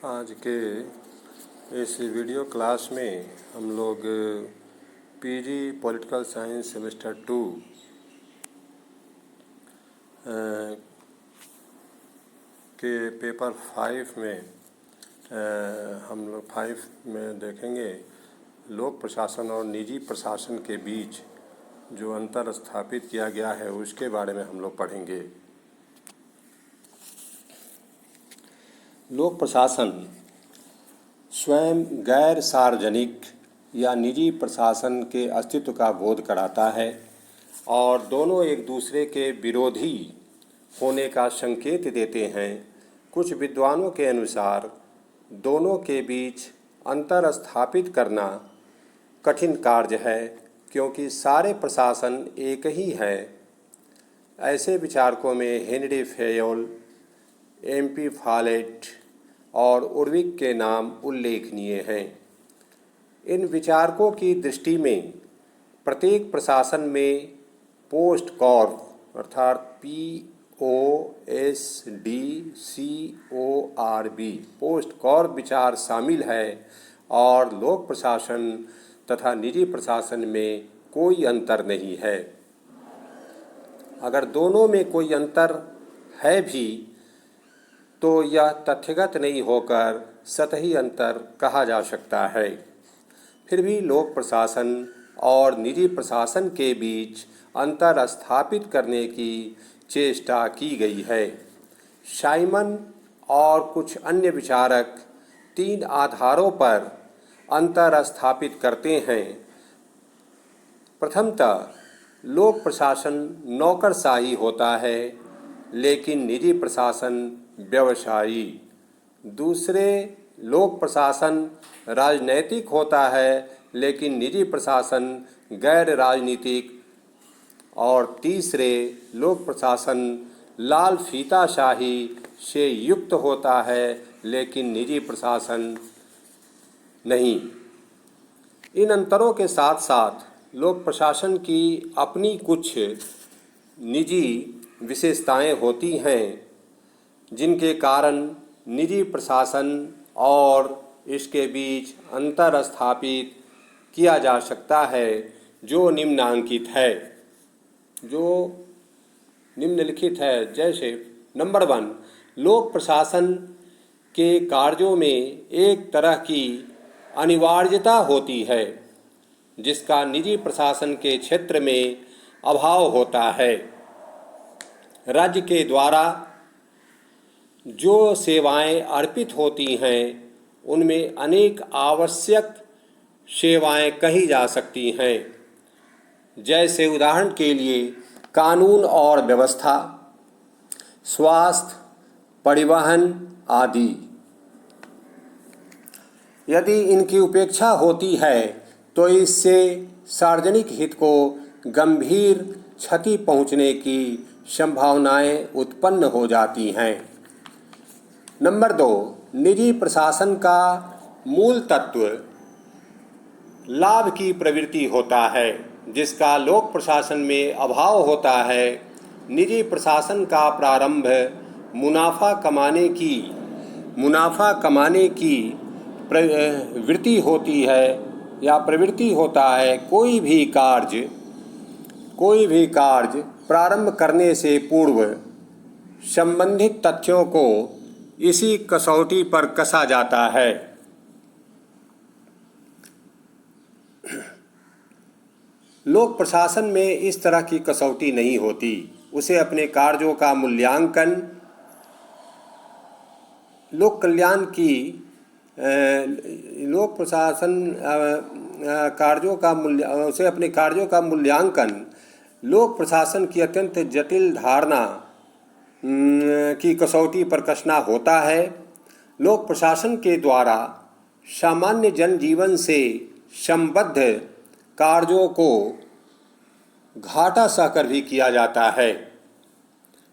आज के इस वीडियो क्लास में हम लोग पीजी पॉलिटिकल साइंस सेमेस्टर 2 के पेपर 5 में हम लोग 5 में देखेंगे लोक प्रशासन और निजी प्रशासन के बीच जो अंतर स्थापित किया गया है उसके बारे में हम लोग पढ़ेंगे। लोक प्रशासन स्वयं गैर सार्वजनिक या निजी प्रशासन के अस्तित्व का बोध कराता है और दोनों एक दूसरे के विरोधी होने का संकेत देते हैं। कुछ विद्वानों के अनुसार दोनों के बीच अंतर स्थापित करना कठिन कार्य है क्योंकि सारे प्रशासन एक ही है। ऐसे विचारकों में हेनरी फेयोल, एम.पी. फॉलेट और उर्विक के नाम उल्लेखनीय हैं। इन विचारकों की दृष्टि में प्रत्येक प्रशासन में पोस्ट कॉर्प अर्थात POSDCORP पोस्ट कॉर्प विचार शामिल है और लोक प्रशासन तथा निजी प्रशासन में कोई अंतर नहीं है। अगर दोनों में कोई अंतर है भी तो यह तथ्यगत नहीं होकर सतही अंतर कहा जा सकता है। फिर भी लोक प्रशासन और निजी प्रशासन के बीच अंतर स्थापित करने की चेष्टा की गई है। साइमन और कुछ अन्य विचारक 3 आधारों पर अंतर स्थापित करते हैं। प्रथमतः लोक प्रशासन नौकरशाही होता है लेकिन निजी प्रशासन व्यवसायी। दूसरे, लोक प्रशासन राजनैतिक होता है लेकिन निजी प्रशासन गैर राजनीतिक। और तीसरे, लोक प्रशासन लाल फीताशाही से युक्त होता है लेकिन निजी प्रशासन नहीं। इन अंतरों के साथ साथ लोक प्रशासन की अपनी कुछ निजी विशेषताएं होती हैं जिनके कारण निजी प्रशासन और इसके बीच अंतर स्थापित किया जा सकता है जो निम्नांकित है, जो निम्नलिखित है। जैसे नंबर 1, लोक प्रशासन के कार्यों में एक तरह की अनिवार्यता होती है जिसका निजी प्रशासन के क्षेत्र में अभाव होता है। राज्य के द्वारा जो सेवाएं अर्पित होती हैं उनमें अनेक आवश्यक सेवाएं कही जा सकती हैं। जैसे उदाहरण के लिए कानून और व्यवस्था, स्वास्थ्य, परिवहन आदि। यदि इनकी उपेक्षा होती है तो इससे सार्वजनिक हित को गंभीर क्षति पहुंचने की संभावनाएं उत्पन्न हो जाती हैं। नंबर 2, निजी प्रशासन का मूल तत्व लाभ की प्रवृत्ति होता है जिसका लोक प्रशासन में अभाव होता है। निजी प्रशासन का प्रारंभ मुनाफा कमाने की वृत्ति होती है या प्रवृत्ति होता है। कोई भी कार्य प्रारंभ करने से पूर्व संबंधित तथ्यों को इसी कसौटी पर कसा जाता है। लोक प्रशासन में इस तरह की कसौटी नहीं होती। उसे अपने कार्यों का मूल्यांकन उसे अपने कार्यों का मूल्यांकन लोक प्रशासन की अत्यंत जटिल धारणा की कसौटी पर कसना होता है। लोक प्रशासन के द्वारा सामान्य जनजीवन से संबद्ध कार्यों को घाटा सहकर भी किया जाता है।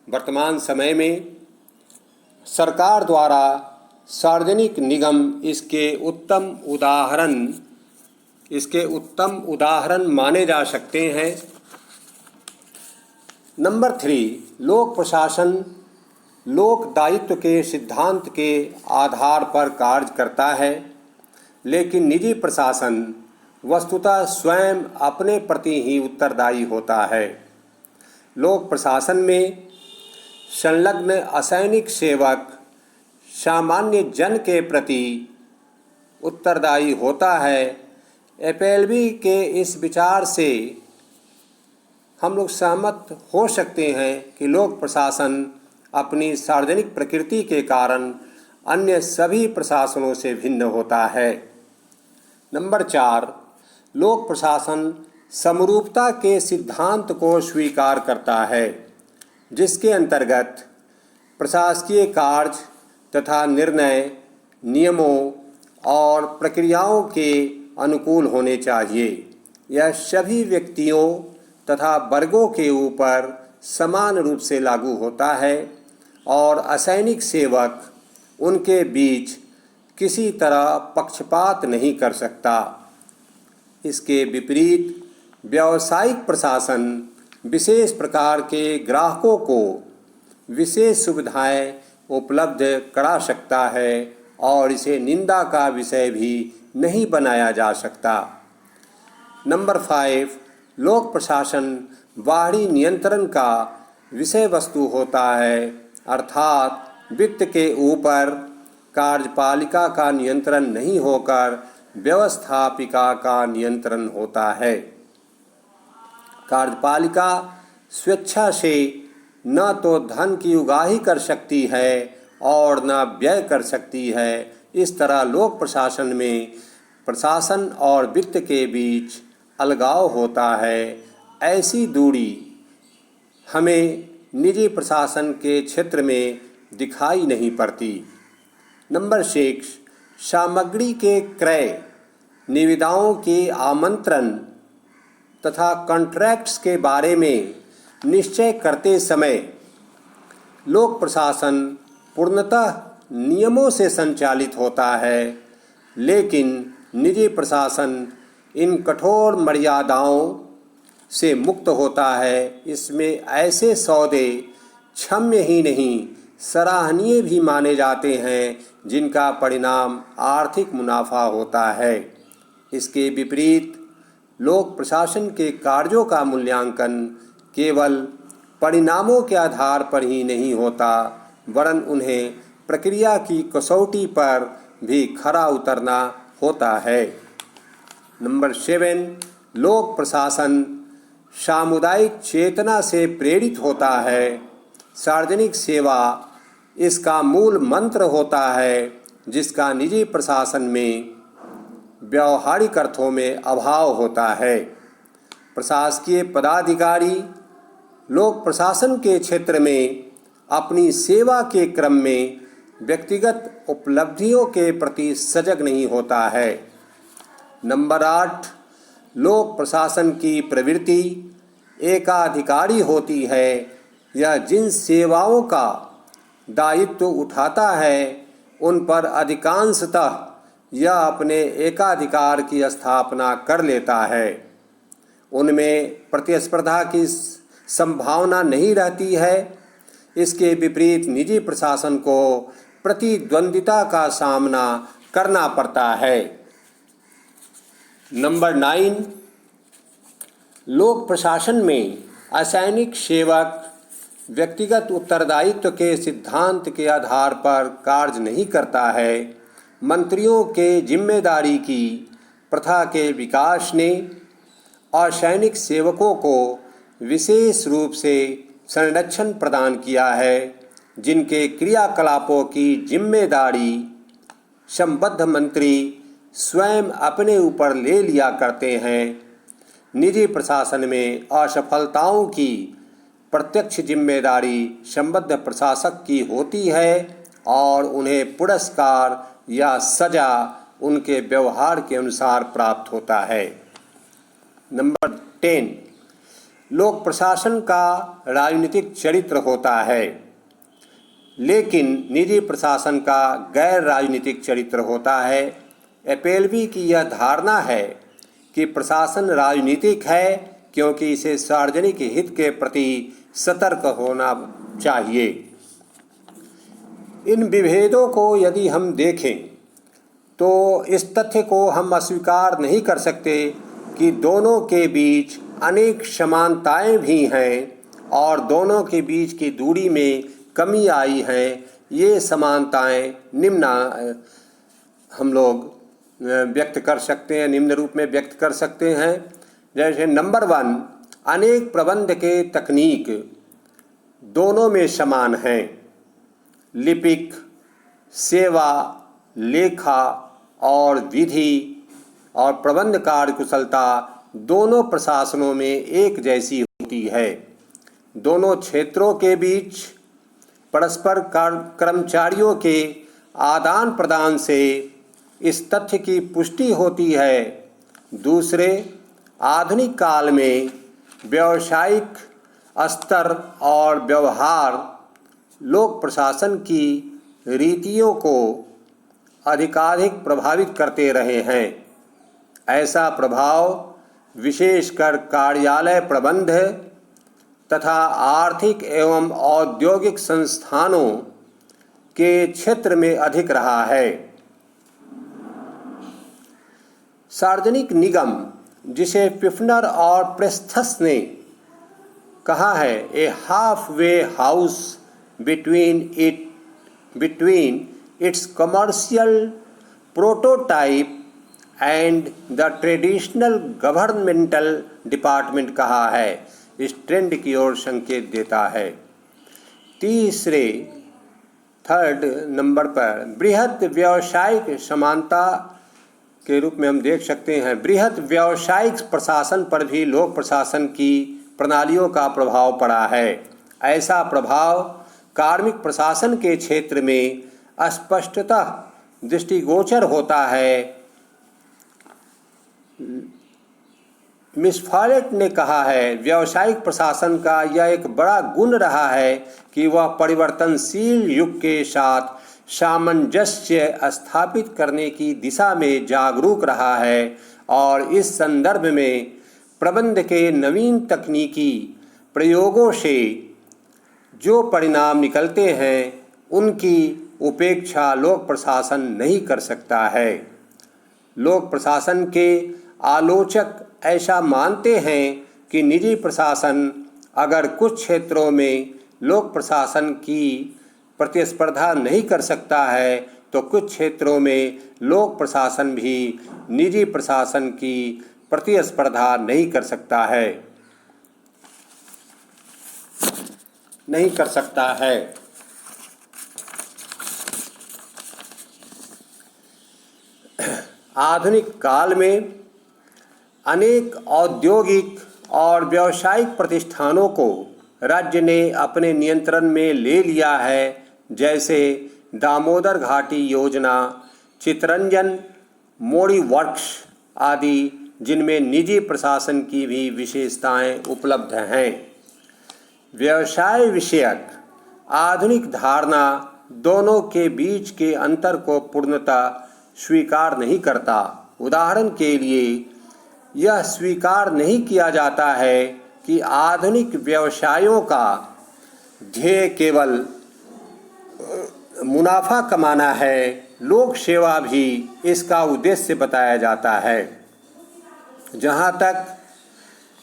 वर्तमान समय में सरकार द्वारा सार्वजनिक निगम इसके उत्तम उदाहरण माने जा सकते हैं। नंबर 3, लोक प्रशासन लोक दायित्व के सिद्धांत के आधार पर कार्य करता है, लेकिन निजी प्रशासन वस्तुतः स्वयं अपने प्रति ही उत्तरदायी होता है। लोक प्रशासन में संलग्न असैनिक सेवक सामान्य जन के प्रति उत्तरदायी होता है। एपेलबी के इस विचार से हम लोग सहमत हो सकते हैं कि लोक प्रशासन अपनी सार्वजनिक प्रकृति के कारण अन्य सभी प्रशासनों से भिन्न होता है। नंबर 4, लोक प्रशासन समरूपता के सिद्धांत को स्वीकार करता है, जिसके अंतर्गत प्रशासकीय कार्य तथा निर्णय नियमों और प्रक्रियाओं के अनुकूल होने चाहिए। यह सभी व्यक्तियों तथा वर्गों के ऊपर समान रूप से लागू होता है और असैनिक सेवक उनके बीच किसी तरह पक्षपात नहीं कर सकता। इसके विपरीत व्यावसायिक प्रशासन विशेष प्रकार के ग्राहकों को विशेष सुविधाएं उपलब्ध करा सकता है और इसे निंदा का विषय भी नहीं बनाया जा सकता। नंबर 5, लोक प्रशासन बाहरी नियंत्रण का विषय वस्तु होता है, अर्थात वित्त के ऊपर कार्यपालिका का नियंत्रण नहीं होकर व्यवस्थापिका का नियंत्रण होता है। कार्यपालिका स्वेच्छा से न तो धन की उगाही कर सकती है और न व्यय कर सकती है। इस तरह लोक प्रशासन में प्रशासन और वित्त के बीच अलगाव होता है। ऐसी दूरी हमें निजी प्रशासन के क्षेत्र में दिखाई नहीं पड़ती। नंबर 6, सामग्री के क्रय, निविदाओं के आमंत्रण तथा कॉन्ट्रैक्ट्स के बारे में निश्चय करते समय लोक प्रशासन पूर्णतः नियमों से संचालित होता है, लेकिन निजी प्रशासन इन कठोर मर्यादाओं से मुक्त होता है। इसमें ऐसे सौदे क्षम्य ही नहीं सराहनीय भी माने जाते हैं जिनका परिणाम आर्थिक मुनाफा होता है। इसके विपरीत लोक प्रशासन के कार्यों का मूल्यांकन केवल परिणामों के आधार पर ही नहीं होता, वरन उन्हें प्रक्रिया की कसौटी पर भी खरा उतरना होता है। नंबर 7, लोक प्रशासन सामुदायिक चेतना से प्रेरित होता है। सार्वजनिक सेवा इसका मूल मंत्र होता है, जिसका निजी प्रशासन में व्यावहारिक अर्थों में अभाव होता है। प्रशासकीय पदाधिकारी लोक प्रशासन के क्षेत्र में अपनी सेवा के क्रम में व्यक्तिगत उपलब्धियों के प्रति सजग नहीं होता है। नंबर 8, लोक प्रशासन की प्रवृत्ति एकाधिकारी होती है। यह जिन सेवाओं का दायित्व उठाता है उन पर अधिकांशतः यह अपने एकाधिकार की स्थापना कर लेता है। उनमें प्रतिस्पर्धा की संभावना नहीं रहती है। इसके विपरीत निजी प्रशासन को प्रतिद्वंदिता का सामना करना पड़ता है। नंबर 9, लोक प्रशासन में असैनिक सेवक व्यक्तिगत उत्तरदायित्व के सिद्धांत के आधार पर कार्य नहीं करता है। मंत्रियों के जिम्मेदारी की प्रथा के विकास ने असैनिक सेवकों को विशेष रूप से संरक्षण प्रदान किया है, जिनके क्रियाकलापों की जिम्मेदारी संबद्ध मंत्री स्वयं अपने ऊपर ले लिया करते हैं। निजी प्रशासन में असफलताओं की प्रत्यक्ष जिम्मेदारी संबद्ध प्रशासक की होती है और उन्हें पुरस्कार या सजा उनके व्यवहार के अनुसार प्राप्त होता है। नंबर 10, लोक प्रशासन का राजनीतिक चरित्र होता है, लेकिन निजी प्रशासन का गैर राजनीतिक चरित्र होता है। एपेलबी की यह धारणा है कि प्रशासन राजनीतिक है क्योंकि इसे सार्वजनिक हित के प्रति सतर्क होना चाहिए। इन विभेदों को यदि हम देखें तो इस तथ्य को हम अस्वीकार नहीं कर सकते कि दोनों के बीच अनेक समानताएं भी हैं और दोनों के बीच की दूरी में कमी आई है। ये समानताएं हम लोग व्यक्त कर सकते हैं, निम्न रूप में व्यक्त कर सकते हैं। जैसे नंबर 1, अनेक प्रबंध के तकनीक दोनों में समान हैं। लिपिक, सेवा, लेखा और विधि और प्रबंध कार्य कुशलता दोनों प्रशासनों में एक जैसी होती है। दोनों क्षेत्रों के बीच परस्पर कर्मचारियों के आदान प्रदान से इस तथ्य की पुष्टि होती है। दूसरे, आधुनिक काल में व्यावसायिक स्तर और व्यवहार लोक प्रशासन की रीतियों को अधिकाधिक प्रभावित करते रहे हैं। ऐसा प्रभाव विशेषकर कार्यालय प्रबंध तथा आर्थिक एवं औद्योगिक संस्थानों के क्षेत्र में अधिक रहा है। सार्वजनिक निगम, जिसे पिफनर और प्रेस्थस ने कहा है, a half way house between its commercial prototype and the traditional governmental department कहा है, इस ट्रेंड की ओर संकेत देता है। थर्ड नंबर पर बृहत व्यावसायिक समानता के रूप में हम देख सकते हैं, बृहत व्यावसायिक प्रशासन पर भी लोक प्रशासन की प्रणालियों का प्रभाव पड़ा है। ऐसा प्रभाव कार्मिक प्रशासन के क्षेत्र में स्पष्टतः दृष्टिगोचर होता है। मिस फॉलेट ने कहा है, व्यावसायिक प्रशासन का यह एक बड़ा गुण रहा है कि वह परिवर्तनशील युग के साथ सामंजस्य स्थापित करने की दिशा में जागरूक रहा है और इस संदर्भ में प्रबंध के नवीन तकनीकी प्रयोगों से जो परिणाम निकलते हैं उनकी उपेक्षा लोक प्रशासन नहीं कर सकता है। लोक प्रशासन के आलोचक ऐसा मानते हैं कि निजी प्रशासन अगर कुछ क्षेत्रों में लोक प्रशासन की प्रतिस्पर्धा नहीं कर सकता है तो कुछ क्षेत्रों में लोक प्रशासन भी निजी प्रशासन की प्रतिस्पर्धा नहीं कर सकता है। आधुनिक काल में अनेक औद्योगिक और व्यावसायिक प्रतिष्ठानों को राज्य ने अपने नियंत्रण में ले लिया है, जैसे दामोदर घाटी योजना, चितरंजन मोड़ी वर्क्स आदि, जिनमें निजी प्रशासन की भी विशेषताएं उपलब्ध हैं। व्यवसाय विषयक आधुनिक धारणा दोनों के बीच के अंतर को पूर्णतः स्वीकार नहीं करता। उदाहरण के लिए यह स्वीकार नहीं किया जाता है कि आधुनिक व्यवसायों का ध्येय केवल मुनाफा कमाना है। लोक सेवा भी इसका उद्देश्य बताया जाता है। जहाँ तक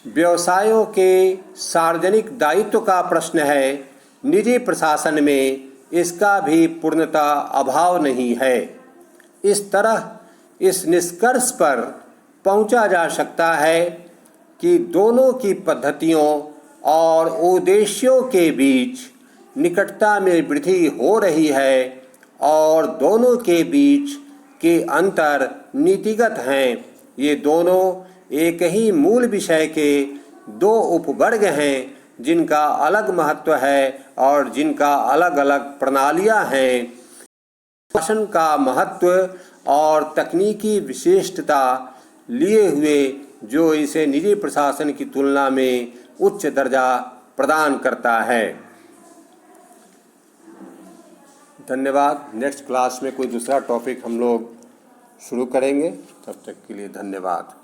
व्यवसायों के सार्वजनिक दायित्व का प्रश्न है, निजी प्रशासन में इसका भी पूर्णतः अभाव नहीं है। इस तरह इस निष्कर्ष पर पहुंचा जा सकता है कि दोनों की पद्धतियों और उद्देश्यों के बीच निकटता में वृद्धि हो रही है और दोनों के बीच के अंतर नीतिगत हैं। ये दोनों एक ही मूल विषय के दो उपवर्ग हैं जिनका अलग महत्व है और जिनका अलग अलग प्रणालियां हैं। शासन का महत्व और तकनीकी विशिष्टता लिए हुए जो इसे निजी प्रशासन की तुलना में उच्च दर्जा प्रदान करता है। धन्यवाद। नेक्स्ट क्लास में कोई दूसरा टॉपिक हम लोग शुरू करेंगे। तब तक के लिए धन्यवाद।